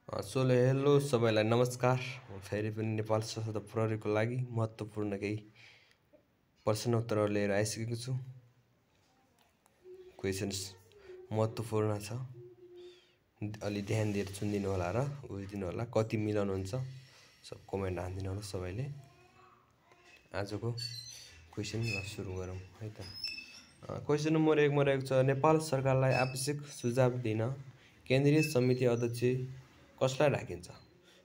Hello सबैलाई नमस्कार। म फेरि पनि नेपाल सशस्त्र प्रहरीको लागि महत्त्वपूर्ण केही प्रश्न उत्तरहरू लिएर आइसकेको छु। क्वेसन्स महत्त्वपूर्ण छ, अलि ध्यान दिएर सुनिदिनु होला र बुझिदिनु होला। कति मिलाउनुहुन्छ सब कमेन्ट हानिदिनु होला सबैले। आजको क्वेसन सुरु गरौँ है त। क्वेसन नम्बर 1 मा रहेको छ, नेपाल सरकारलाई आवश्यक सुझाव दिन केन्द्रीय समिति अध्यक्ष कसलाई राखिन्छ?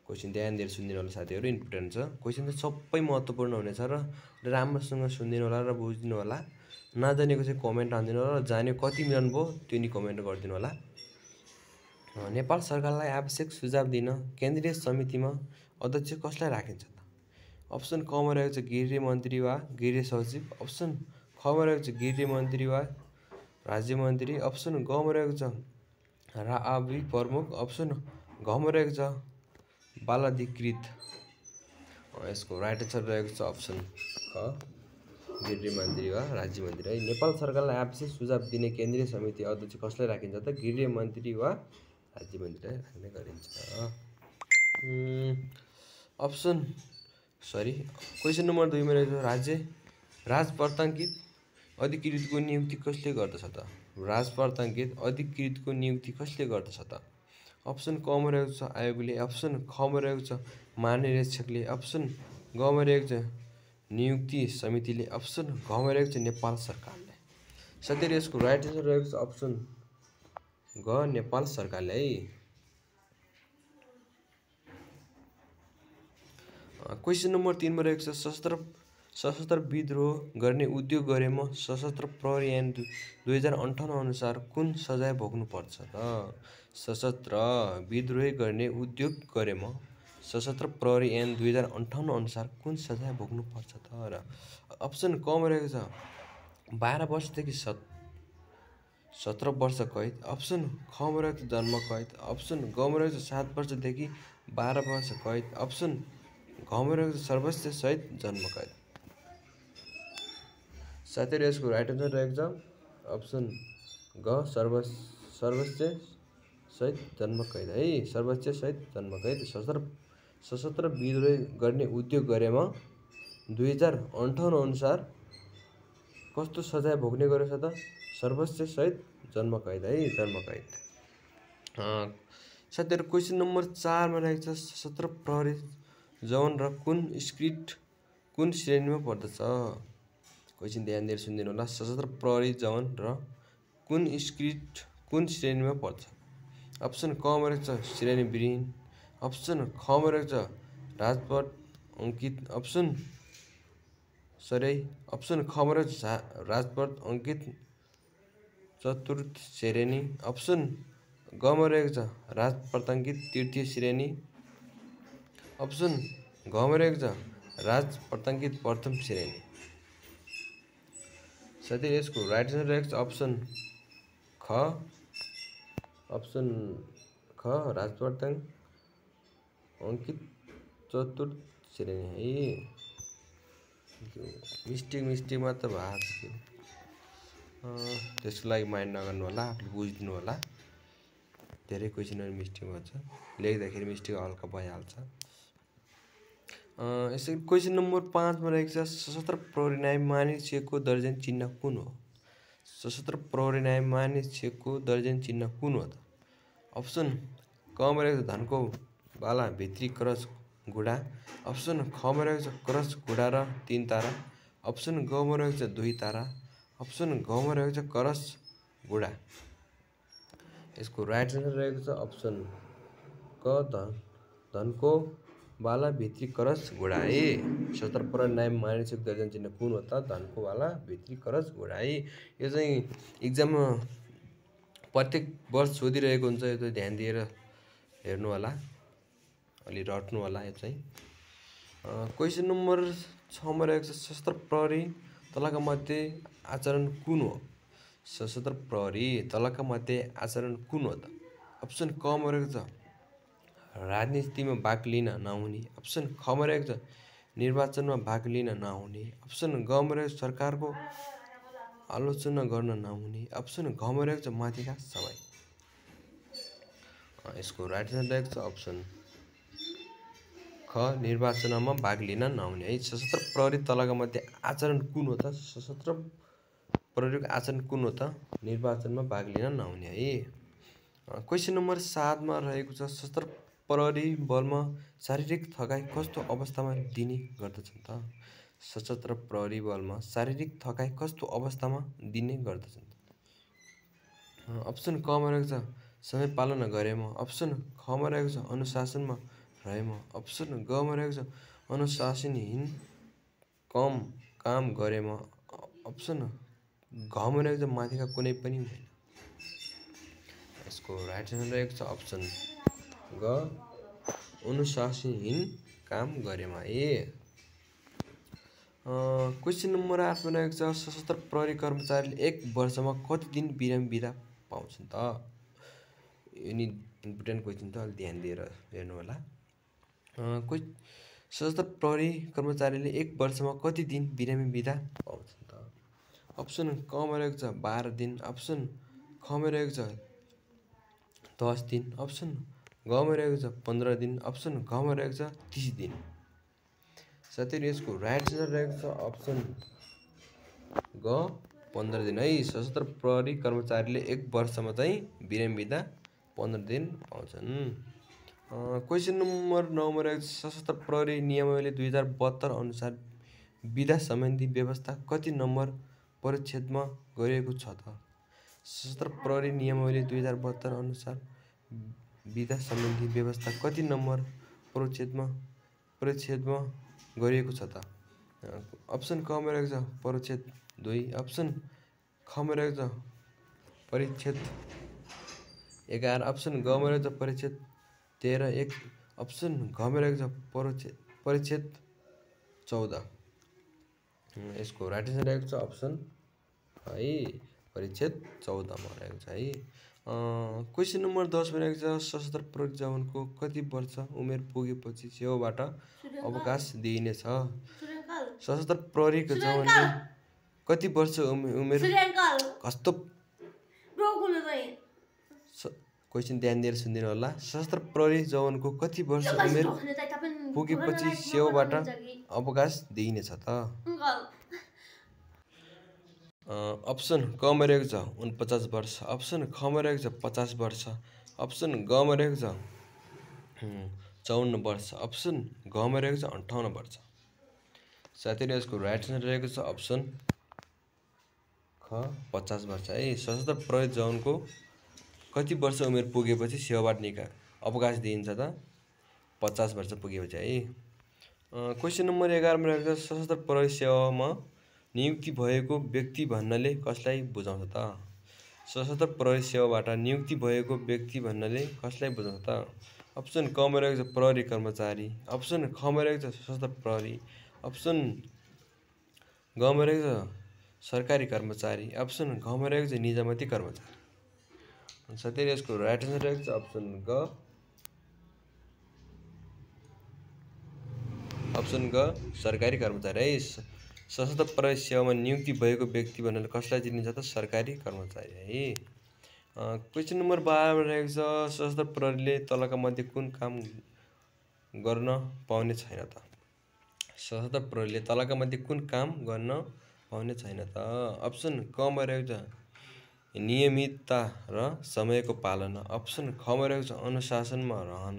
क्वेसन ध्यान दिएर सुनिदिनु होला साथीहरू, इम्पोर्टेन्ट छ। क्वेसन चाहिँ सबै महत्त्वपूर्ण हुनेछ र राम्रोसँग सुनिदिनु होला र बुझिदिनु होला। नजानेको चाहिँ कमेन्ट हानिदिनु होला र जाने कति मिलाउनु भयो त्यो नि कमेन्ट गरिदिनु होला। नेपाल सरकारलाई आवश्यक सुझाव दिन केन्द्रीय समितिमा अध्यक्ष कसलाई राखिन्छ त? अप्सन क मा रहेको छ गृह मन्त्री वा गृह सचिव। अप्सन ख मा रहेको छ गृह मन्त्री वा राज्य मन्त्री। अप्सन ग मा रहेको छ राआबी प्रमुख। अप्सन घ मा रहेको छ बालाधिकृत। यसको राइट आन्सर रहेको छ अप्सन ख गृह मन्त्री वा राज्य मन्त्री है। नेपाल सरकारलाई आवश्यक सुझाव दिने केन्द्रीय समिति अध्यक्ष कसलाई राखिन्छ त? गृह मन्त्री वा राज्य मन्त्रीलाई राख्ने गरिन्छ। क्वेसन नम्बर 2 मा रहेको राजपत्राङ्कित अधिकृतको नियुक्ति कसले गर्दछ त? राजपत्राङ्कित अधिकृतको नियुक्ति कसले गर्दछ त? अप्सन क मा रहेको छ आयोगले। अप्सन ख मा रहेको छ महानिरीक्षकले। अप्सन ग मा रहेको छ नियुक्ति समितिले। अप्सन घ मा रहेको छ नेपाल सरकारले। साथीहरू यसको राइट आन्सर रहेको छ अप्सन ग नेपाल सरकारले है। क्वेसन नम्बर 3 मा रहेको छ, सशस्त्र विद्रोह गर्ने उद्योग गरेमा सशस्त्र प्रहरी ऐन 2058 अनुसार कुन सजाय भोग्नु पर्छ त? सशस्त्र विद्रोह गर्ने उद्योग गरेमा सशस्त्र प्रहरी ऐन 2058 अनुसार कुन सजाय भोग्नु पर्छ त? र अप्सन क मा रहेको छ 12 वर्षदेखि 17 वर्ष कैद। अप्सन ख मा रहेको छ जन्म कैद। अप्सन ग मा रहेको छ 7 वर्षदेखि 12 वर्ष कैद। अप्सन घ मा रहेको छ सर्वोच्च सहित जन्म कैद। साथीहरू यसको राइट आन्सर रहेको छ अप्सन ग सर्वोच्च सहित जन्म कैद है। सर्वोच्च सहित जन्म कैद। सशस्त्र विद्रोह गर्ने उद्योग गरेमा 2058 अनुसार कस्तो सजाय भोग्ने गरेछ त? सर्वोच्च सहित जन्म कैद है, जन्म कैद। साथीहरू क्वेसन नम्बर 4 मा रहेको छ, सशस्त्र प्रहरी जवान र कुन श्रेणीमा पर्दछ? क्वेसन ध्यान दिएर सुनिदिनु होला। सशस्त्र प्रहरी जवान र कुन श्रेणीमा पर्छ? अप्सन क मा रहेको छ श्रेणीविहीन। अप्सन ख मा रहेको छ राजपत्र अङ्कित। अप्सन ख मा रहेको छ राजपत्र अङ्कित चतुर्थ श्रेणी। अप्सन ग मा रहेको छ राजपत्राङ्कित तृतीय श्रेणी। अप्सन घ मा रहेको छ राजपत्राङ्कित प्रथम श्रेणी। साथै यसको राइट आन्सर रहेको छ अप्सन ख राजपत्राङ्क अङ्कित चतुर्थ श्रेणी है। मिस्टेक मात्र भएको थियो, त्यसको लागि माइन्ड नगर्नु होला, आफूले बुझिदिनु होला। धेरै क्वेसनहरू मिस्टेक हुन्छ, लेख्दाखेरि मिस्टेक हल्का भइहाल्छ। यसै क्वेसन नम्बर 5 मा रहेको छ, सशस्त्र प्रहरी न्याय मानिक्षेकको दर्जन चिन्ह कुन हो? सशस्त्र प्रहरी न्याय मानिक्षेकको दर्जन चिन्ह कुन हो त? अप्सन क मा रहेको छ धनको बाला भित्री क्रस घुँडा। अप्सन ख मा रहेको छ क्रस घुँडा र 3 तारा। अप्सन ग मा रहेको छ 2 तारा। अप्सन घ मा रहेको छ क्रस घुँडा। यसको राइट आन्सर रहेको छ अप्सन क धनको बाला भित्री क्रस घुँडा है। सशस्त्र प्रहरी न्याय मानिक्षेक दर्जन चिन्ह कुन हो त? धनको बाला भित्री क्रस घुँडा है। यो चाहिँ इक्जाममा प्रत्येक वर्ष सोधिरहेको हुन्छ, यो चाहिँ ध्यान दिएर हेर्नु होला, अलि रट्नु होला। यो चाहिँ क्वेसन नम्बर 6 मा रहेको छ, सशस्त्र प्रहरी तलका मध्ये आचरण कुन हो? सशस्त्र प्रहरी तलका मध्ये आचरण कुन हो त? अप्सन क मा रहेको छ राजनीतिमा भाग लिन नहुने। अप्सन ख मा रहेको छ निर्वाचनमा भाग लिन नहुने। अप्सन ग मा रहेको छ सरकारको आलोचना गर्न नहुने। अप्सन घ मा रहेको छ माथिका सबै। यसको राइट आन्सर रहेको छ अप्सन ख निर्वाचनमा भाग लिन नआउने है। सशस्त्र प्रहरी तलका मध्ये आचरण कुन हो त? सशस्त्र प्रहरीको आचरण कुन हो त? निर्वाचनमा भाग लिन नआउने है। क्वेसन नम्बर 7 मा रहेको छ सशस्त्र प्रहरी बलमा शारीरिक थकाइ कस्तो अवस्थामा दिने गर्दछन् त? सशस्त्र प्रहरी बलमा शारीरिक थकाइ कस्तो अवस्थामा दिने गर्दछन्? अप्सन क मा रहेको छ समय पालना गरेमा, अप्सन ख मा रहेको छ अनुशासनमा रहेमा, अप्सन ग मा रहेको छ अनुशासनहीन कम काम गरेमा, अप्सन घ मा रहेको छ माथिका कुनै पनि हुँदैन। यसको राइट आन्सर रहेको छ अप्सन ग अनुशासनहीन काम गरेमा ए। क्वेसन नम्बर 8 मा रहेको छ सशस्त्र प्रहरी कर्मचारीले 1 वर्षमा कति दिन बिरामी बिदा पाउँछन् त? यो नि इम्पोर्टेन्ट क्वेसन त, अलि ध्यान दिएर हेर्नु होला। सशस्त्र प्रहरी कर्मचारीले 1 वर्षमा कति दिन बिरामी बिदा पाउँछन् त? अप्सन क मा रहेको छ 12 दिन, अप्सन ख मा रहेको छ 10 दिन, अप्सन ग मा रहेको छ 15 दिन, अप्सन घ मा रहेको छ 30 दिन। साथै यसको राइट आन्सर रहेको छ अप्सन ग 15 दिन है। सशस्त्र प्रहरी कर्मचारीले 1 वर्षमा चाहिँ बिरामी बिदा 15 दिन पाउँछन्। क्वेसन नम्बर 9 मा रहेको छ सशस्त्र प्रहरी नियमावली 2072 अनुसार बिदा सम्बन्धी व्यवस्था कति नम्बर परिच्छेदमा गरिएको छ त? सशस्त्र प्रहरी नियमावली 2072 अनुसार बिदा सम्बन्धी व्यवस्था कति नम्बर परिच्छेदमा गरिएको छ त? अप्सन क मा रहेको छ परिच्छेद 2, अप्सन ख मा रहेको छ परिच्छेद 11, अप्सन ग मा रहेको छ परिच्छेद 13, 1 अप्सन घ मा रहेको छ परिच्छेद 14। यसको राइट आन्सर रहेको छ अप्सन है परिच्छेद 14 मा रहेको छ है। क्वेसन नम्बर 10 मा रहेको छ सशस्त्र प्रहरी जवानको कति वर्ष उमेर पुगेपछि सेवाबाट अवकाश दिइनेछ? सशस्त्र प्रहरीको जवानले कति वर्ष उमेर कस्तो क्वेसन ध्यान दिएर सुनिदिनु होला। सशस्त्र प्रहरी जवानको कति वर्ष उमेर पुगेपछि सेवाबाट अवकाश दिइनेछ त? अप्सन क मा रहेको छ 49 वर्ष, अप्सन ख मा रहेको छ 50 वर्ष, अप्सन ग मा रहेको छ 54 वर्ष, अप्सन घ मा रहेको छ 58 वर्ष। साथै यसको राइट आन्सर रहेको छ अप्सन ख 50 वर्ष है। सशस्त्र प्रहरी जवानको कति वर्ष उमेर पुगेपछि सेवाबाट अवकाश दिइन्छ त? 50 वर्ष पुगेपछि है। क्वेसन नम्बर 11 मा रहेको छ सशस्त्र प्रहरी सेवामा नियुक्ति भएको व्यक्ति भन्नाले कसलाई बुझाउँछ त? सशस्त्र प्रहरी सेवाबाट नियुक्ति भएको व्यक्ति भन्नाले कसलाई बुझाउँछ त? अप्सन क मा रहेको छ प्रहरी कर्मचारी, अप्सन ख मा रहेको छ सशस्त्र प्रहरी, अप्सन ग मा रहेको छ सरकारी कर्मचारी, अप्सन घ मा रहेको छ निजामती कर्मचारी। साथै यसको राइट आन्सर रहेको छ अप्सन ग सरकारी कर्मचारी है। सशस्त्र प्रहरी सेवामा नियुक्ति भएको व्यक्ति भन्नाले कसलाई चिनिन्छ त? सरकारी कर्मचारी है। क्वेसन नम्बर 12 मा रहेको छ सशस्त्र प्रहरीले तलका मध्ये कुन काम गर्न पाउने छैन त? सशस्त्र प्रहरीले तलका मध्ये कुन काम गर्न पाउने छैन त? अप्सन क मा रहेको छ नियमितता र समयको पालना, अप्सन ख मा रहेको छ अनुशासनमा रहन,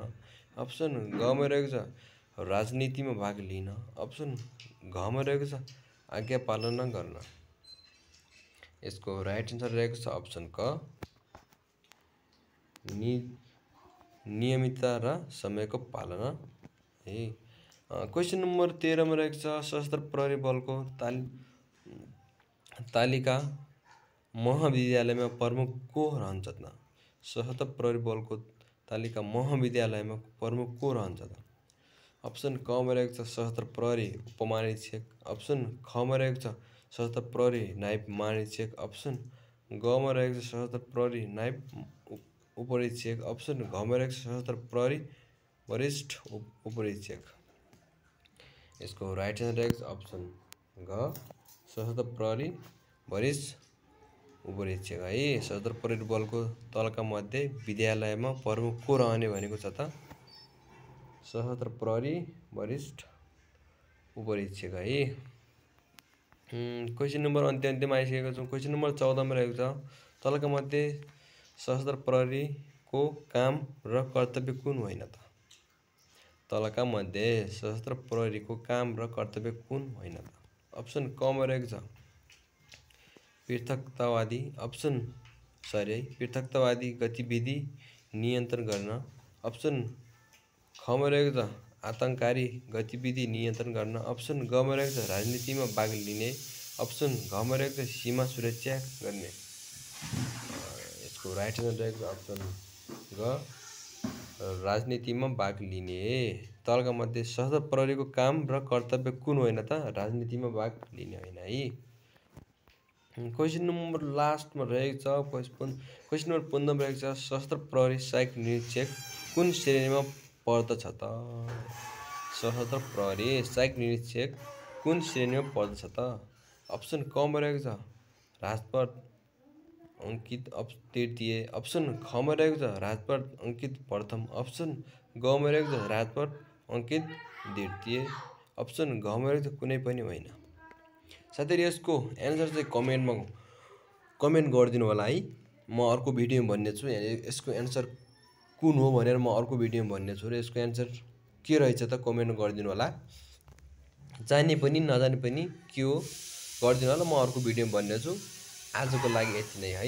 अप्सन ग मा रहेको छ राजनीतिमा भाग लिन, अप्सन घ मा रहेको छ आज्ञा पालना गर्न। यसको राइट आन्सर रहेको छ अप्सन क नियमितता र समयको पालना है। क्वेसन नम्बर 13 मा रहेको छ सशस्त्र प्रहरी बलको तालिका महाविद्यालयमा प्रमुख को रहन्छ त? सशस्त्र प्रहरी बलको तालिका महाविद्यालयमा प्रमुख को रहन्छ त? अप्सन क मा रहेको छ सशस्त्र प्रहरी उपमहानिरीक्षक, अप्सन ख मा रहेको छ सशस्त्र प्रहरी नायब महानिरीक्षक, अप्सन ग मा रहेको छ सशस्त्र प्रहरी नायब उपरीक्षक, अप्सन घ मा रहेको छ सशस्त्र प्रहरी वरिष्ठ उपरीक्षक। यसको राइट आन्सर रहेको छ अप्सन घ सशस्त्र प्रहरी वरिष्ठ उपरीक्षक है। सशस्त्र प्रहरी बलको तलका मध्ये विद्यालयमा प्रमुख को रहने भनेको छ त सशस्त्र प्रहरी वरिष्ठ उपरीक्षक है। क्वेसन नम्बर अन्त्यमा आइसकेको छौँ। क्वेसन नम्बर 14 मा रहेको छ तलका मध्ये सशस्त्र प्रहरीको काम र कर्तव्य कुन होइन त? तलका मध्ये सशस्त्र प्रहरीको काम र कर्तव्य कुन होइन त? अप्सन क मा रहेको छ पृथकतावादी पृथकतावादी गतिविधि नियन्त्रण गर्न। अप्सन ख मा रहेको छ आतंककारी गतिविधि नियन्त्रण गर्न। अप्सन ग मा रहेको छ राजनीतिमा भाग लिने। अप्सन घ मा रहेको छ सीमा सुरक्षा गर्ने। यसको राइट आन्सर रहेको छ अप्सन ग राजनीतिमा भाग लिने। तलका मध्ये सशस्त्र प्रहरीको काम र कर्तव्य कुन होइन त? राजनीतिमा भाग लिने होइन है। क्वेसन नम्बर लास्टमा रहेको छ क्वेसन नम्बर 15 मा रहेको छ सशस्त्र प्रहरी सहायक निरीक्षक कुन श्रेणीमा पर्दछ त? सशस्त्र प्रहरी सहायक निरीक्षक कुन श्रेणीमा पर्दछ त? अप्सन क मा रहेको छ राजपथ अङ्कित तृतीय। अप्सन ख मा रहेको छ राजपथ अङ्कित प्रथम। अप्सन ग मा रहेको छ राजपथ अङ्कित द्वितीय। अप्सन घ मा रहेको छ कुनै पनि होइन। साथीहरु यसको एन्सर चाहिँ कमेन्ट गरिदिनु होला है। म अर्को भिडियोमा भन्ने छु यसको एन्सर कुन हो भनेर म अर्को भिडियोमा भन्ने छु र यसको एन्सर के रहेछ त कमेन्ट गरिदिनु होला। जाने पनि नजाने पनि के हो गरिदिनु होला। म अर्को भिडियोमा भन्ने छु। आजको लागि यति नै है।